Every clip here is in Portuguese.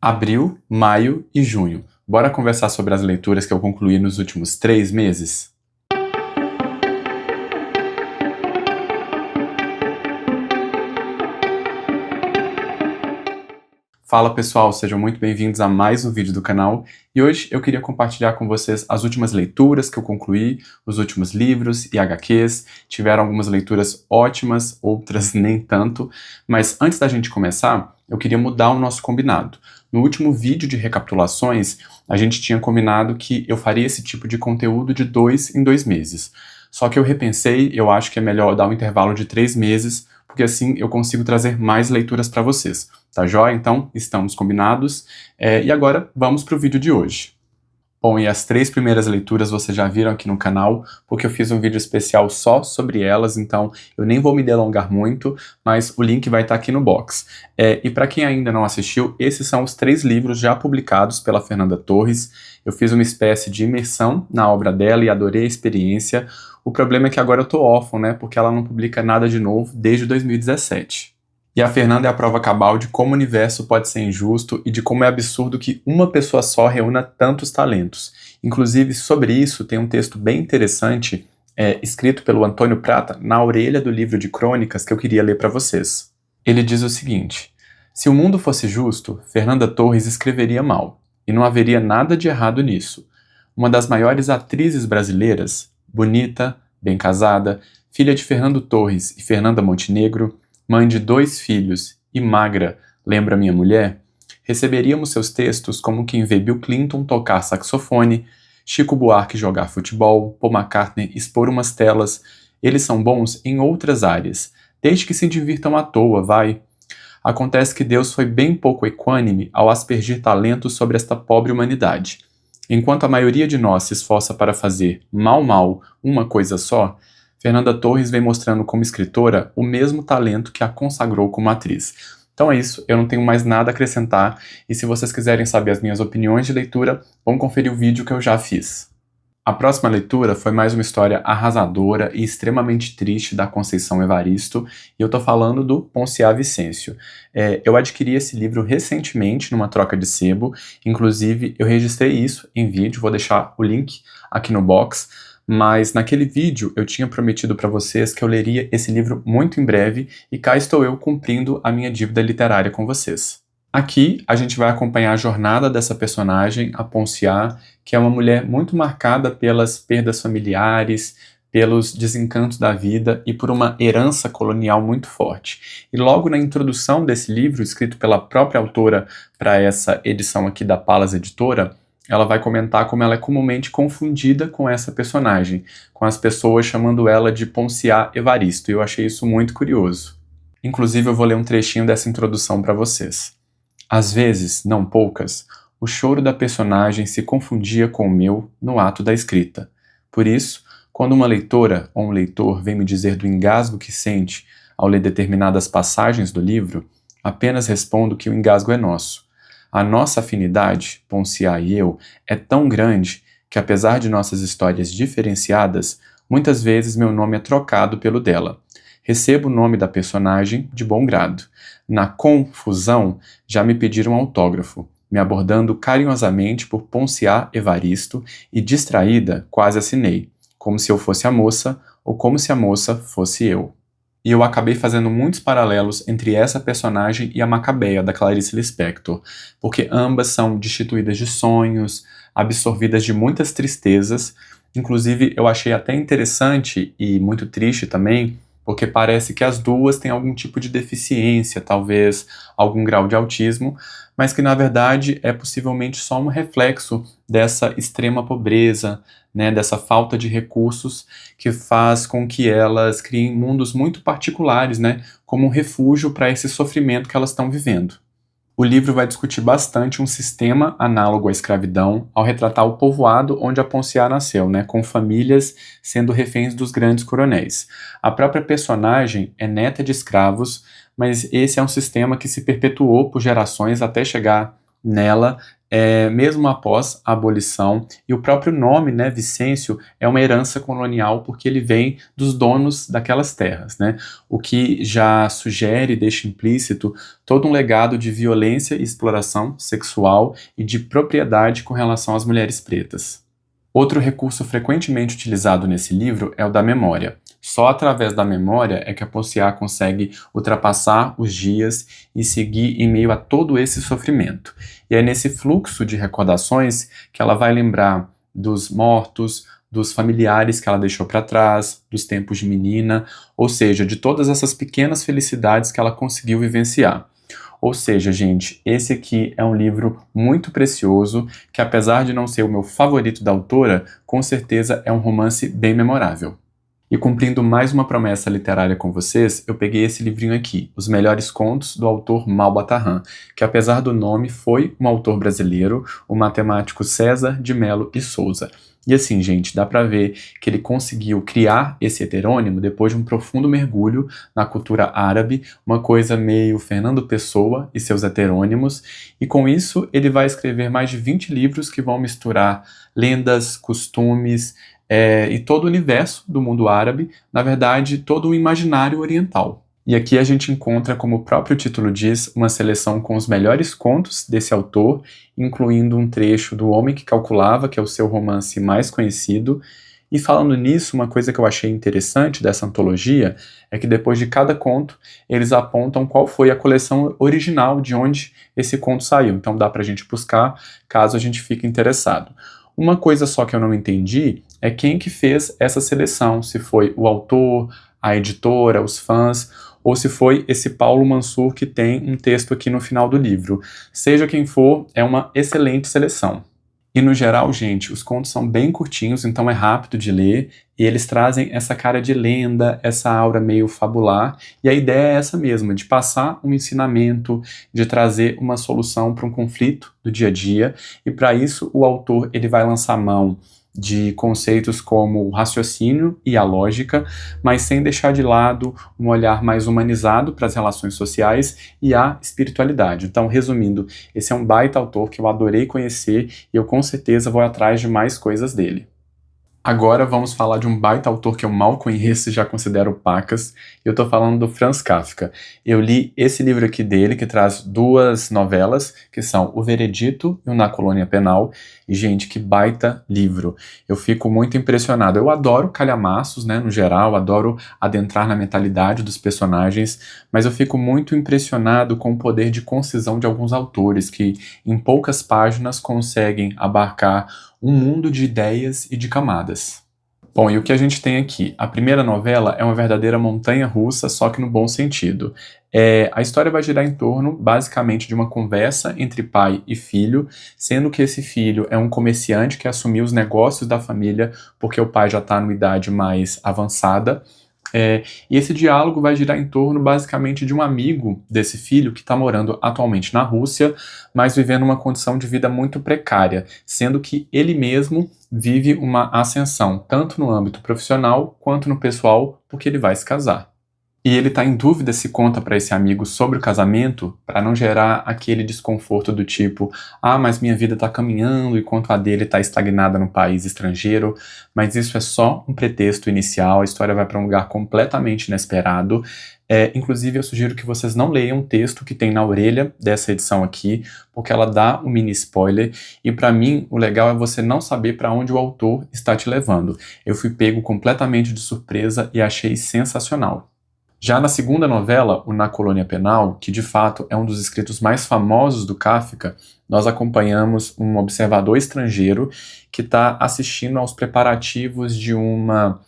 Abril, maio e junho. Bora conversar sobre as leituras que eu concluí nos últimos 3 meses? Fala pessoal, sejam muito bem-vindos a mais um vídeo do canal e hoje eu queria compartilhar com vocês as últimas leituras que eu concluí, os últimos livros e HQs. Tiveram algumas leituras ótimas, outras nem tanto, mas antes da gente começar, eu queria mudar o nosso combinado. No último vídeo de recapitulações, a gente tinha combinado que eu faria esse tipo de conteúdo de 2 em 2 meses. Só que eu repensei, eu acho que é melhor dar um intervalo de 3 meses, porque assim eu consigo trazer mais leituras para vocês. Tá joia? Então, estamos combinados. E agora, vamos para o vídeo de hoje. Bom, e as 3 primeiras leituras vocês já viram aqui no canal, porque eu fiz um vídeo especial só sobre elas, então eu nem vou me delongar muito, mas o link vai estar aqui no box. E para quem ainda não assistiu, esses são os 3 livros já publicados pela Fernanda Torres. Eu fiz uma espécie de imersão na obra dela e adorei a experiência. O problema é que agora eu tô órfão, né, porque ela não publica nada de novo desde 2017. E a Fernanda é a prova cabal de como o universo pode ser injusto e de como é absurdo que uma pessoa só reúna tantos talentos. Inclusive, sobre isso, tem um texto bem interessante, escrito pelo Antônio Prata, na orelha do livro de crônicas que eu queria ler para vocês. Ele diz o seguinte: se o mundo fosse justo, Fernanda Torres escreveria mal, e não haveria nada de errado nisso. Uma das maiores atrizes brasileiras, bonita, bem casada, filha de Fernando Torres e Fernanda Montenegro, mãe de 2 filhos e magra, lembra minha mulher? Receberíamos seus textos como quem vê Bill Clinton tocar saxofone, Chico Buarque jogar futebol, Paul McCartney expor umas telas. Eles são bons em outras áreas, desde que se divirtam à toa, vai. Acontece que Deus foi bem pouco equânime ao aspergir talentos sobre esta pobre humanidade. Enquanto a maioria de nós se esforça para fazer, mal, uma coisa só, Fernanda Torres vem mostrando como escritora o mesmo talento que a consagrou como atriz. Então é isso, eu não tenho mais nada a acrescentar, e se vocês quiserem saber as minhas opiniões de leitura, vão conferir o vídeo que eu já fiz. A próxima leitura foi mais uma história arrasadora e extremamente triste da Conceição Evaristo, e eu tô falando do Ponciá Vicêncio. Eu adquiri esse livro recentemente numa troca de sebo, inclusive eu registrei isso em vídeo, vou deixar o link aqui no box, mas naquele vídeo eu tinha prometido para vocês que eu leria esse livro muito em breve e cá estou eu cumprindo a minha dívida literária com vocês. Aqui a gente vai acompanhar a jornada dessa personagem, a Ponciá, que é uma mulher muito marcada pelas perdas familiares, pelos desencantos da vida e por uma herança colonial muito forte. E logo na introdução desse livro, escrito pela própria autora para essa edição aqui da Palas Editora, ela vai comentar como ela é comumente confundida com essa personagem, com as pessoas chamando ela de Ponciá Evaristo, e eu achei isso muito curioso. Inclusive eu vou ler um trechinho dessa introdução para vocês. Às vezes, não poucas, o choro da personagem se confundia com o meu no ato da escrita. Por isso, quando uma leitora ou um leitor vem me dizer do engasgo que sente ao ler determinadas passagens do livro, apenas respondo que o engasgo é nosso. A nossa afinidade, Ponciá e eu, é tão grande que, apesar de nossas histórias diferenciadas, muitas vezes meu nome é trocado pelo dela. Recebo o nome da personagem de bom grado. Na confusão, já me pediram autógrafo, me abordando carinhosamente por Ponciá Evaristo e, distraída, quase assinei, como se eu fosse a moça ou como se a moça fosse eu. E eu acabei fazendo muitos paralelos entre essa personagem e a Macabeia, da Clarice Lispector, porque ambas são destituídas de sonhos, absorvidas de muitas tristezas. Inclusive, eu achei até interessante e muito triste também, porque parece que as duas têm algum tipo de deficiência, talvez algum grau de autismo, mas que na verdade é possivelmente só um reflexo dessa extrema pobreza, né, dessa falta de recursos que faz com que elas criem mundos muito particulares, né, como um refúgio para esse sofrimento que elas estão vivendo. O livro vai discutir bastante um sistema análogo à escravidão ao retratar o povoado onde a Ponciá nasceu, né, com famílias sendo reféns dos grandes coronéis. A própria personagem é neta de escravos, mas esse é um sistema que se perpetuou por gerações até chegar nela mesmo após a abolição, e o próprio nome, né, Vicêncio, é uma herança colonial porque ele vem dos donos daquelas terras, né, o que já sugere e deixa implícito todo um legado de violência e exploração sexual e de propriedade com relação às mulheres pretas. Outro recurso frequentemente utilizado nesse livro é o da memória. Só através da memória é que a Ponciá consegue ultrapassar os dias e seguir em meio a todo esse sofrimento. E é nesse fluxo de recordações que ela vai lembrar dos mortos, dos familiares que ela deixou para trás, dos tempos de menina, ou seja, de todas essas pequenas felicidades que ela conseguiu vivenciar. Ou seja, gente, esse aqui é um livro muito precioso, que apesar de não ser o meu favorito da autora, com certeza é um romance bem memorável. E cumprindo mais uma promessa literária com vocês, eu peguei esse livrinho aqui, Os Melhores Contos, do autor Malba Tahan, que apesar do nome foi um autor brasileiro, o matemático César de Mello e Souza. E assim, gente, dá pra ver que ele conseguiu criar esse heterônimo depois de um profundo mergulho na cultura árabe, uma coisa meio Fernando Pessoa e seus heterônimos, e com isso ele vai escrever mais de 20 livros que vão misturar lendas, costumes, e todo o universo do mundo árabe, na verdade, todo o imaginário oriental. E aqui a gente encontra, como o próprio título diz, uma seleção com os melhores contos desse autor, incluindo um trecho do Homem que Calculava, que é o seu romance mais conhecido. E falando nisso, uma coisa que eu achei interessante dessa antologia é que depois de cada conto, eles apontam qual foi a coleção original de onde esse conto saiu. Então dá pra gente buscar, caso a gente fique interessado. Uma coisa só que eu não entendi é quem que fez essa seleção, se foi o autor, a editora, os fãs, ou se foi esse Paulo Mansur que tem um texto aqui no final do livro. Seja quem for, é uma excelente seleção. E no geral, gente, os contos são bem curtinhos, então é rápido de ler, e eles trazem essa cara de lenda, essa aura meio fabular, e a ideia é essa mesma, de passar um ensinamento, de trazer uma solução para um conflito do dia a dia, e para isso o autor ele vai lançar mão de conceitos como o raciocínio e a lógica, mas sem deixar de lado um olhar mais humanizado para as relações sociais e a espiritualidade. Então, resumindo, esse é um baita autor que eu adorei conhecer e eu com certeza vou atrás de mais coisas dele. Agora vamos falar de um baita autor que eu mal conheço e já considero pacas. Eu tô falando do Franz Kafka. Eu li esse livro aqui dele, que traz duas novelas, que são O Veredito e o Na Colônia Penal. E, gente, que baita livro. Eu fico muito impressionado. Eu adoro calhamaços, né, no geral, adoro adentrar na mentalidade dos personagens, mas eu fico muito impressionado com o poder de concisão de alguns autores, que em poucas páginas conseguem abarcar um mundo de ideias e de camadas. Bom, e o que a gente tem aqui? A primeira novela é uma verdadeira montanha-russa, só que no bom sentido. A história vai girar em torno, basicamente, de uma conversa entre pai e filho, sendo que esse filho é um comerciante que assumiu os negócios da família porque o pai já está numa idade mais avançada. E esse diálogo vai girar em torno, basicamente, de um amigo desse filho que está morando atualmente na Rússia, mas vivendo uma condição de vida muito precária, sendo que ele mesmo vive uma ascensão, tanto no âmbito profissional quanto no pessoal, porque ele vai se casar. E ele está em dúvida se conta para esse amigo sobre o casamento, para não gerar aquele desconforto do tipo, mas minha vida está caminhando enquanto a dele está estagnada no país estrangeiro, mas isso é só um pretexto inicial, a história vai para um lugar completamente inesperado. Inclusive eu sugiro que vocês não leiam o texto que tem na orelha dessa edição aqui, porque ela dá um mini spoiler, e para mim o legal é você não saber para onde o autor está te levando. Eu fui pego completamente de surpresa e achei sensacional. Já na segunda novela, o Na Colônia Penal, que de fato é um dos escritos mais famosos do Kafka, nós acompanhamos um observador estrangeiro que está assistindo aos preparativos de uma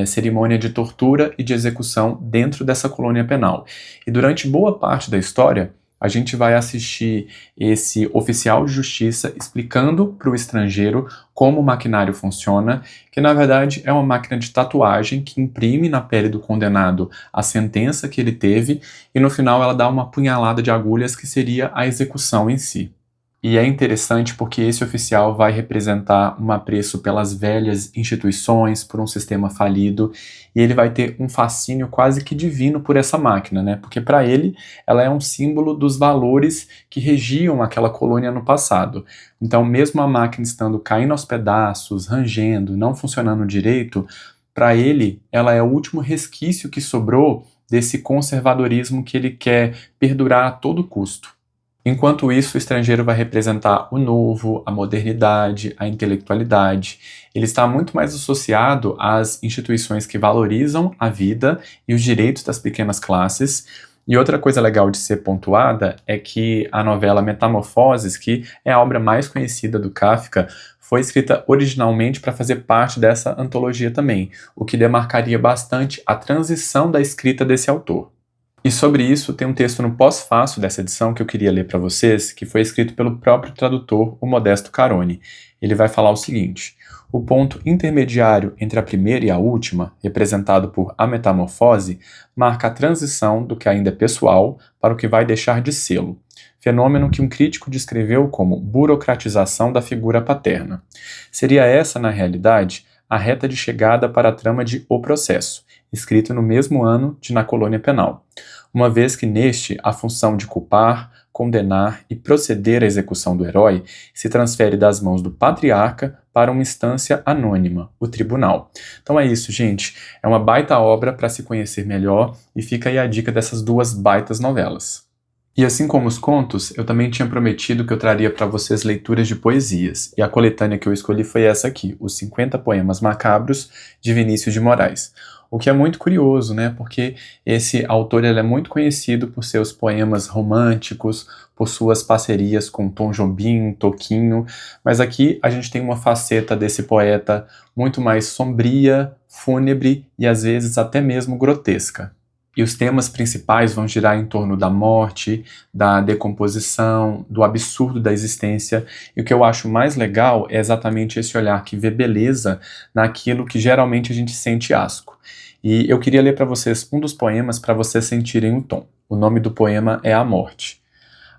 cerimônia de tortura e de execução dentro dessa colônia penal. E durante boa parte da história, a gente vai assistir esse oficial de justiça explicando para o estrangeiro como o maquinário funciona, que na verdade é uma máquina de tatuagem que imprime na pele do condenado a sentença que ele teve e no final ela dá uma punhalada de agulhas que seria a execução em si. E é interessante porque esse oficial vai representar um apreço pelas velhas instituições, por um sistema falido, e ele vai ter um fascínio quase que divino por essa máquina, né? Porque para ele ela é um símbolo dos valores que regiam aquela colônia no passado. Então, mesmo a máquina estando caindo aos pedaços, rangendo, não funcionando direito, para ele ela é o último resquício que sobrou desse conservadorismo que ele quer perdurar a todo custo. Enquanto isso, o estrangeiro vai representar o novo, a modernidade, a intelectualidade. Ele está muito mais associado às instituições que valorizam a vida e os direitos das pequenas classes. E outra coisa legal de ser pontuada é que a novela Metamorfoses, que é a obra mais conhecida do Kafka, foi escrita originalmente para fazer parte dessa antologia também, o que demarcaria bastante a transição da escrita desse autor. E sobre isso tem um texto no pós-fácil dessa edição que eu queria ler para vocês, que foi escrito pelo próprio tradutor, o Modesto Carone. Ele vai falar o seguinte: o ponto intermediário entre a primeira e a última, representado por A Metamorfose, marca a transição do que ainda é pessoal para o que vai deixar de sê-lo, fenômeno que um crítico descreveu como burocratização da figura paterna. Seria essa, na realidade, a reta de chegada para a trama de O Processo, escrito no mesmo ano de Na Colônia Penal, uma vez que neste a função de culpar, condenar e proceder à execução do herói se transfere das mãos do patriarca para uma instância anônima, o tribunal. Então é isso, gente. É uma baita obra para se conhecer melhor e fica aí a dica dessas duas baitas novelas. E assim como os contos, eu também tinha prometido que eu traria para vocês leituras de poesias, e a coletânea que eu escolhi foi essa aqui, Os 50 Poemas Macabros, de Vinícius de Moraes. O que é muito curioso, né? Porque esse autor ele é muito conhecido por seus poemas românticos, por suas parcerias com Tom Jobim, Toquinho, mas aqui a gente tem uma faceta desse poeta muito mais sombria, fúnebre e às vezes até mesmo grotesca. E os temas principais vão girar em torno da morte, da decomposição, do absurdo da existência. E o que eu acho mais legal é exatamente esse olhar que vê beleza naquilo que geralmente a gente sente asco. E eu queria ler para vocês um dos poemas para vocês sentirem o tom. O nome do poema é A Morte.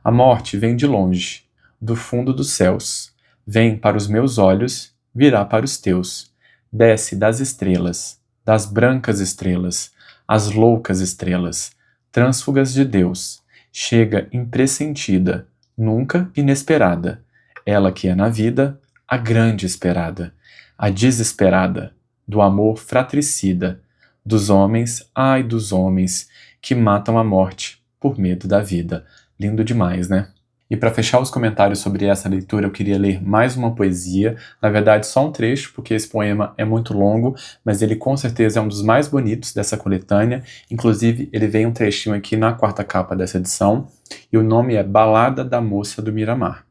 A morte vem de longe, do fundo dos céus. Vem para os meus olhos, virá para os teus. Desce das estrelas, das brancas estrelas, as loucas estrelas, trânsfugas de Deus, chega impressentida, nunca inesperada, ela que é na vida a grande esperada, a desesperada, do amor fratricida, dos homens, ai dos homens, que matam a morte por medo da vida. Lindo demais, né? E para fechar os comentários sobre essa leitura, eu queria ler mais uma poesia, na verdade só um trecho, porque esse poema é muito longo, mas ele com certeza é um dos mais bonitos dessa coletânea, inclusive ele vem um trechinho aqui na quarta capa dessa edição, e o nome é Balada da Moça do Miramar.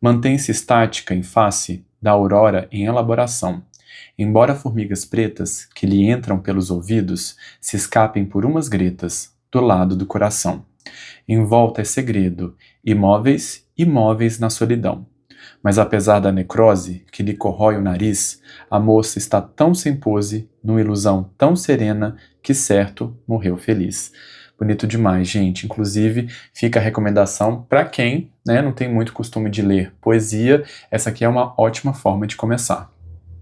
Mantém-se estática em face da aurora em elaboração, embora formigas pretas, que lhe entram pelos ouvidos, se escapem por umas gretas, do lado do coração. Em volta é segredo, imóveis, imóveis na solidão. Mas apesar da necrose que lhe corrói o nariz, a moça está tão sem pose, numa ilusão tão serena, que certo morreu feliz. Bonito demais, gente. Inclusive, fica a recomendação para quem, né, não tem muito costume de ler poesia, essa aqui é uma ótima forma de começar.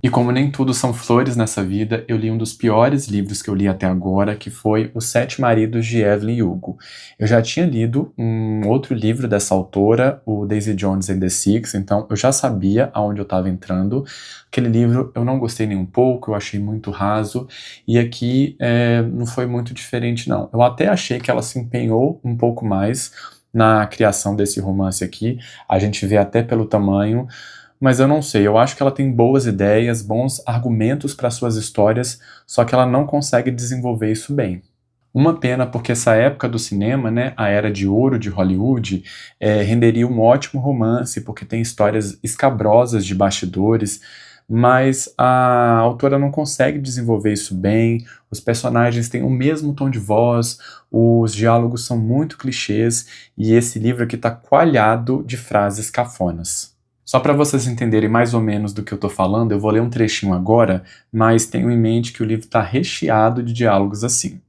E como nem tudo são flores nessa vida, eu li um dos piores livros que eu li até agora, que foi Os Sete Maridos de Evelyn Hugo. Eu já tinha lido um outro livro dessa autora, o Daisy Jones and the Six, então eu já sabia aonde eu estava entrando. Aquele livro eu não gostei nem um pouco, eu achei muito raso, e aqui não foi muito diferente não. Eu até achei que ela se empenhou um pouco mais na criação desse romance aqui, a gente vê até pelo tamanho, mas eu não sei, eu acho que ela tem boas ideias, bons argumentos para suas histórias, só que ela não consegue desenvolver isso bem. Uma pena porque essa época do cinema, né, a era de ouro de Hollywood, renderia um ótimo romance, porque tem histórias escabrosas de bastidores, mas a autora não consegue desenvolver isso bem, os personagens têm o mesmo tom de voz, os diálogos são muito clichês, e esse livro aqui está coalhado de frases cafonas. Só para vocês entenderem mais ou menos do que eu estou falando, eu vou ler um trechinho agora, mas tenham em mente que o livro está recheado de diálogos assim.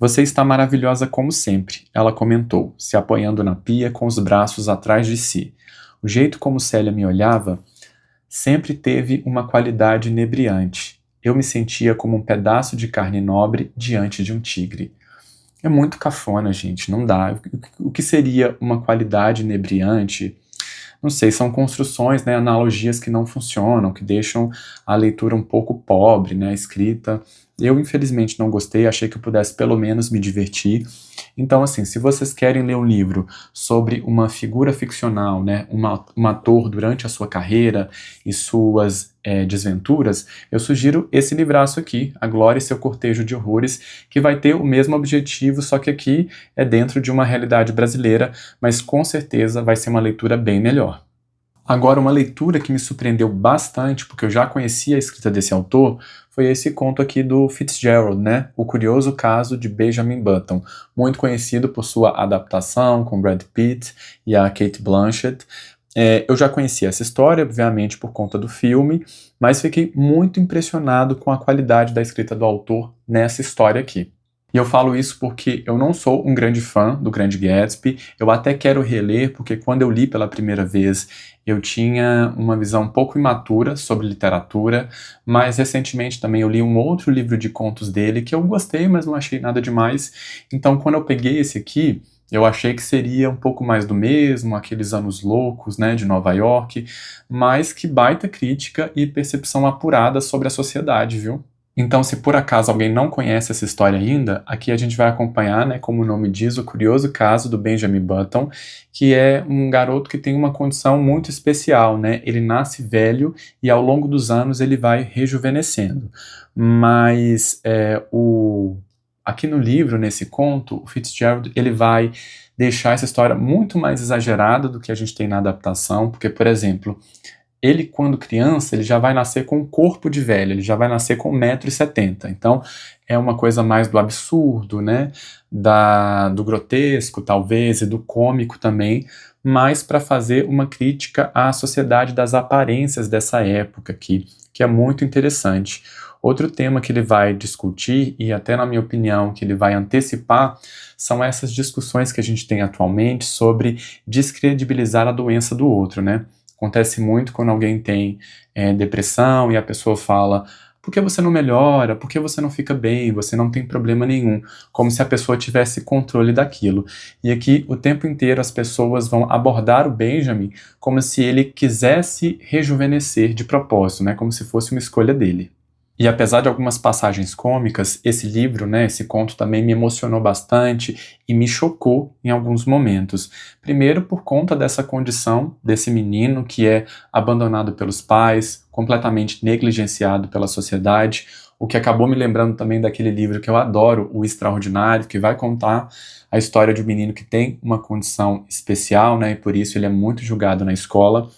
Você está maravilhosa como sempre, ela comentou, se apoiando na pia com os braços atrás de si. O jeito como Célia me olhava sempre teve uma qualidade inebriante. Eu me sentia como um pedaço de carne nobre diante de um tigre. É muito cafona, gente, não dá. O que seria uma qualidade inebriante? Não sei, são construções, né, analogias que não funcionam, que deixam a leitura um pouco pobre, né, a escrita. Eu, infelizmente, não gostei, achei que eu pudesse pelo menos me divertir. Então, assim, se vocês querem ler um livro sobre uma figura ficcional, né, um ator durante a sua carreira e suas desventuras, eu sugiro esse livraço aqui, A Glória e Seu Cortejo de Horrores, que vai ter o mesmo objetivo, só que aqui é dentro de uma realidade brasileira, mas com certeza vai ser uma leitura bem melhor. Agora, uma leitura que me surpreendeu bastante, porque eu já conhecia a escrita desse autor, foi esse conto aqui do Fitzgerald, né? O Curioso Caso de Benjamin Button, muito conhecido por sua adaptação com Brad Pitt e a Cate Blanchett. Eu já conhecia essa história, obviamente, por conta do filme, mas fiquei muito impressionado com a qualidade da escrita do autor nessa história aqui. E eu falo isso porque eu não sou um grande fã do Grande Gatsby, eu até quero reler, porque quando eu li pela primeira vez, eu tinha uma visão um pouco imatura sobre literatura, mas recentemente também eu li um outro livro de contos dele que eu gostei, mas não achei nada demais. Então, quando eu peguei esse aqui, eu achei que seria um pouco mais do mesmo, aqueles anos loucos, né, de Nova York, mas que baita crítica e percepção apurada sobre a sociedade, viu? Então, se por acaso alguém não conhece essa história ainda, aqui a gente vai acompanhar, né, como o nome diz, o curioso caso do Benjamin Button, que é um garoto que tem uma condição muito especial, né? Ele nasce velho e ao longo dos anos ele vai rejuvenescendo. Mas aqui no livro, nesse conto, o Fitzgerald ele vai deixar essa história muito mais exagerada do que a gente tem na adaptação, porque, por exemplo, ele, quando criança, ele já vai nascer com um corpo de velho, ele já vai nascer com 1,70 m. Então, é uma coisa mais do absurdo, né? Do grotesco, talvez, e do cômico também, mas para fazer uma crítica à sociedade das aparências dessa época aqui, que é muito interessante. Outro tema que ele vai discutir, e até na minha opinião que ele vai antecipar, são essas discussões que a gente tem atualmente sobre descredibilizar a doença do outro, né? Acontece muito quando alguém tem depressão e a pessoa fala: por que você não melhora? Por que você não fica bem? Você não tem problema nenhum. Como se a pessoa tivesse controle daquilo. E aqui, o tempo inteiro, as pessoas vão abordar o Benjamin como se ele quisesse rejuvenescer de propósito, né? Como se fosse uma escolha dele. E apesar de algumas passagens cômicas, esse livro, né, esse conto também me emocionou bastante e me chocou em alguns momentos. Primeiro por conta dessa condição desse menino que é abandonado pelos pais, completamente negligenciado pela sociedade, o que acabou me lembrando também daquele livro que eu adoro, O Extraordinário, que vai contar a história de um menino que tem uma condição especial, né, e por isso ele é muito julgado na escola.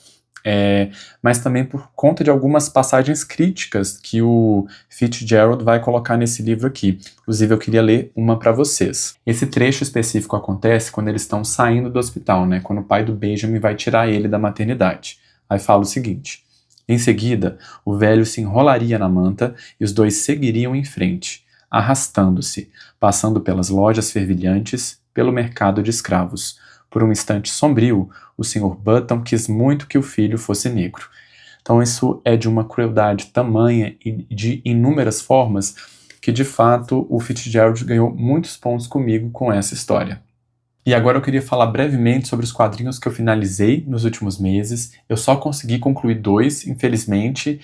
Mas também por conta de algumas passagens críticas que o Fitzgerald vai colocar nesse livro aqui. Inclusive, eu queria ler uma para vocês. Esse trecho específico acontece quando eles estão saindo do hospital, né? Quando o pai do Benjamin vai tirar ele da maternidade. Aí fala o seguinte: em seguida, o velho se enrolaria na manta e os dois seguiriam em frente, arrastando-se, passando pelas lojas fervilhantes, pelo mercado de escravos. Por um instante sombrio, o Sr. Button quis muito que o filho fosse negro. Então isso é de uma crueldade tamanha e de inúmeras formas que, de fato, o Fitzgerald ganhou muitos pontos comigo com essa história. E agora eu queria falar brevemente sobre os quadrinhos que eu finalizei nos últimos meses. Eu só consegui concluir 2, infelizmente.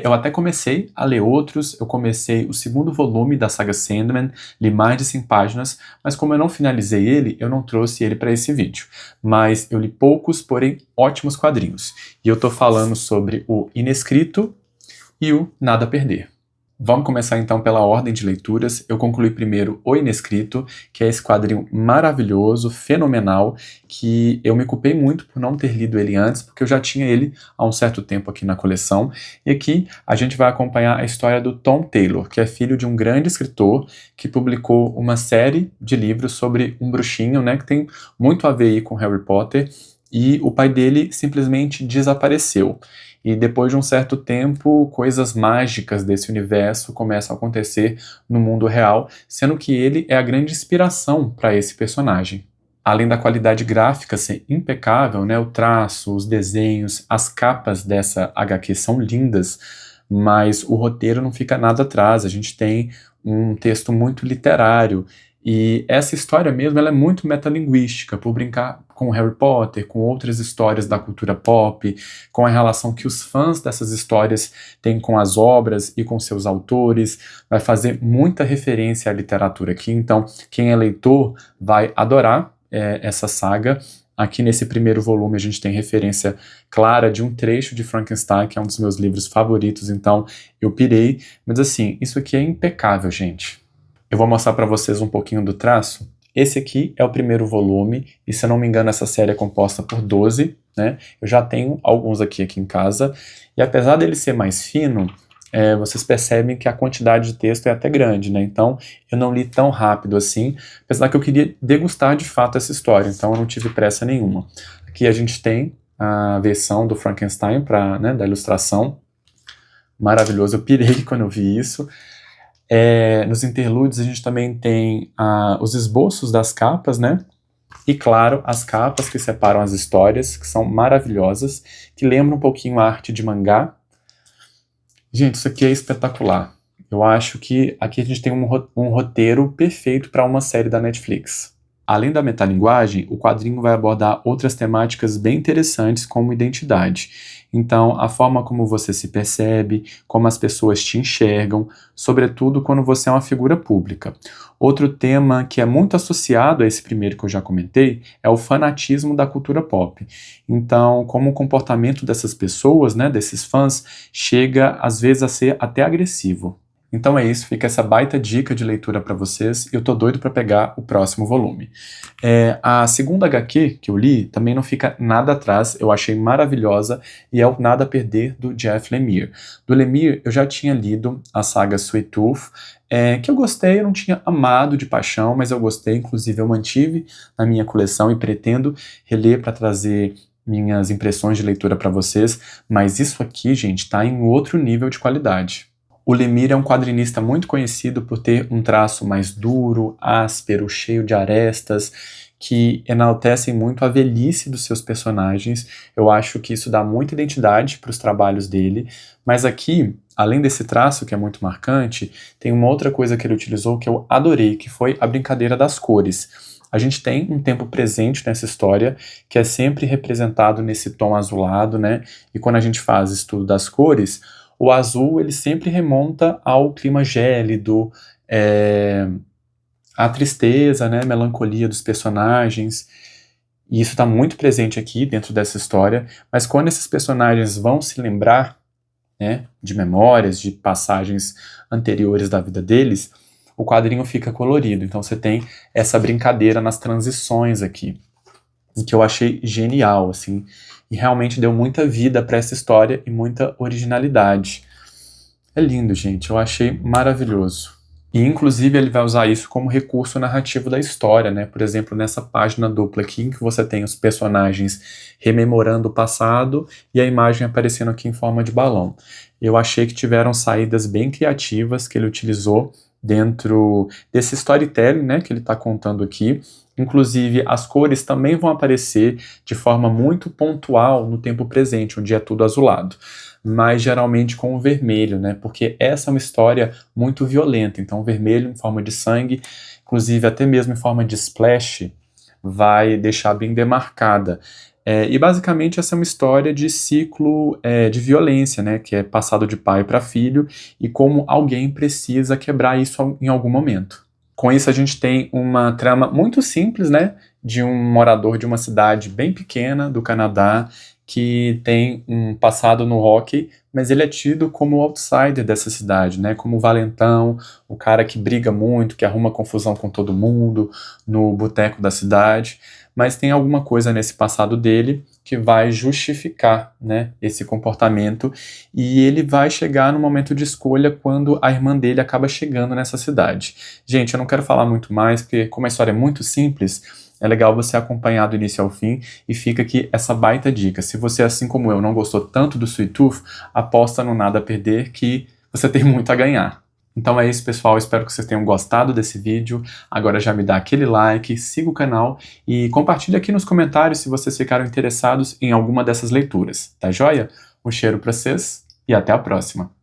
Eu até comecei a ler outros, eu comecei o segundo volume da saga Sandman, li mais de 100 páginas, mas como eu não finalizei ele, eu não trouxe ele para esse vídeo. Mas eu li poucos, porém ótimos quadrinhos. E eu tô falando sobre o Inescrito e o Nada a Perder. Vamos começar então pela ordem de leituras. Eu concluí primeiro O Inescrito, que é esse quadrinho maravilhoso, fenomenal, que eu me culpei muito por não ter lido ele antes, porque eu já tinha ele há um certo tempo aqui na coleção. E aqui a gente vai acompanhar a história do Tom Taylor, que é filho de um grande escritor que publicou uma série de livros sobre um bruxinho, né, que tem muito a ver aí com Harry Potter. e o pai dele simplesmente desapareceu. E depois de um certo tempo, coisas mágicas desse universo começam a acontecer no mundo real, sendo que ele é a grande inspiração para esse personagem. Além da qualidade gráfica ser impecável, né, o traço, os desenhos, as capas dessa HQ são lindas, mas o roteiro não fica nada atrás. A gente tem um texto muito literário, e essa história mesmo ela é muito metalinguística, por brincar com Harry Potter, com outras histórias da cultura pop, com a relação que os fãs dessas histórias têm com as obras e com seus autores, vai fazer muita referência à literatura aqui, então quem é leitor vai adorar essa saga. Aqui nesse primeiro volume a gente tem referência clara de um trecho de Frankenstein, que é um dos meus livros favoritos, então eu pirei, mas assim, isso aqui é impecável, gente. Eu vou mostrar para vocês um pouquinho do traço. Esse aqui é o primeiro volume, e se eu não me engano essa série é composta por 12, né? Eu já tenho alguns aqui em casa, e apesar dele ser mais fino, vocês percebem que a quantidade de texto é até grande, né? Então eu não li tão rápido assim, apesar que eu queria degustar de fato essa história, então eu não tive pressa nenhuma. Aqui a gente tem a versão do Frankenstein, né, da ilustração, maravilhoso, eu pirei quando eu vi isso. Nos interlúdios a gente também tem os esboços das capas, né? E claro, as capas que separam as histórias, que são maravilhosas, que lembram um pouquinho a arte de mangá. Gente, isso aqui é espetacular. Eu acho que aqui a gente tem um roteiro perfeito para uma série da Netflix. Além da metalinguagem, o quadrinho vai abordar outras temáticas bem interessantes, como identidade. Então, a forma como você se percebe, como as pessoas te enxergam, sobretudo quando você é uma figura pública. Outro tema que é muito associado a esse primeiro que eu já comentei é o fanatismo da cultura pop. Então, como o comportamento dessas pessoas, né, desses fãs, chega às vezes a ser até agressivo. Então é isso, fica essa baita dica de leitura para vocês, e eu tô doido para pegar o próximo volume. A segunda HQ que eu li também não fica nada atrás, eu achei maravilhosa, e é o Nada a Perder, do Jeff Lemire. Do Lemire eu já tinha lido a saga Sweet Tooth, que eu gostei, eu não tinha amado de paixão, mas eu gostei, inclusive eu mantive na minha coleção e pretendo reler para trazer minhas impressões de leitura para vocês, mas isso aqui, gente, tá em outro nível de qualidade. O Lemire é um quadrinista muito conhecido por ter um traço mais duro, áspero, cheio de arestas, que enaltecem muito a velhice dos seus personagens. Eu acho que isso dá muita identidade para os trabalhos dele, mas aqui, além desse traço que é muito marcante, tem uma outra coisa que ele utilizou que eu adorei, que foi a brincadeira das cores. A gente tem um tempo presente nessa história, que é sempre representado nesse tom azulado, né? E quando a gente faz estudo das cores, o azul ele sempre remonta ao clima gélido, à tristeza, né, melancolia dos personagens, e isso está muito presente aqui dentro dessa história, mas quando esses personagens vão se lembrar, né, de memórias, de passagens anteriores da vida deles, o quadrinho fica colorido, então você tem essa brincadeira nas transições aqui, que eu achei genial, assim, e realmente deu muita vida para essa história e muita originalidade. É lindo, gente, eu achei maravilhoso. E inclusive ele vai usar isso como recurso narrativo da história, né? Por exemplo, nessa página dupla aqui, em que você tem os personagens rememorando o passado e a imagem aparecendo aqui em forma de balão. Eu achei que tiveram saídas bem criativas que ele utilizou dentro desse storytelling, né, que ele está contando aqui. Inclusive, as cores também vão aparecer de forma muito pontual no tempo presente, onde é tudo azulado, mas geralmente com o vermelho, né, porque essa é uma história muito violenta, então o vermelho em forma de sangue, inclusive até mesmo em forma de splash, vai deixar bem demarcada. E basicamente essa é uma história de ciclo de violência, né, que é passado de pai para filho, e como alguém precisa quebrar isso em algum momento. Com isso a gente tem uma trama muito simples, né, de um morador de uma cidade bem pequena do Canadá, que tem um passado no hockey, mas ele é tido como o outsider dessa cidade, né, como o valentão, o cara que briga muito, que arruma confusão com todo mundo no boteco da cidade, mas tem alguma coisa nesse passado dele que vai justificar, né, esse comportamento, e ele vai chegar no momento de escolha quando a irmã dele acaba chegando nessa cidade. Gente, eu não quero falar muito mais, porque como a história é muito simples, é legal você acompanhar do início ao fim, e fica aqui essa baita dica. Se você, assim como eu, não gostou tanto do Sweet Tooth, aposta no Nada a Perder, que você tem muito a ganhar. Então é isso, pessoal, espero que vocês tenham gostado desse vídeo. Agora já me dá aquele like, siga o canal e compartilha aqui nos comentários se vocês ficaram interessados em alguma dessas leituras, tá joia? Um cheiro pra vocês e até a próxima!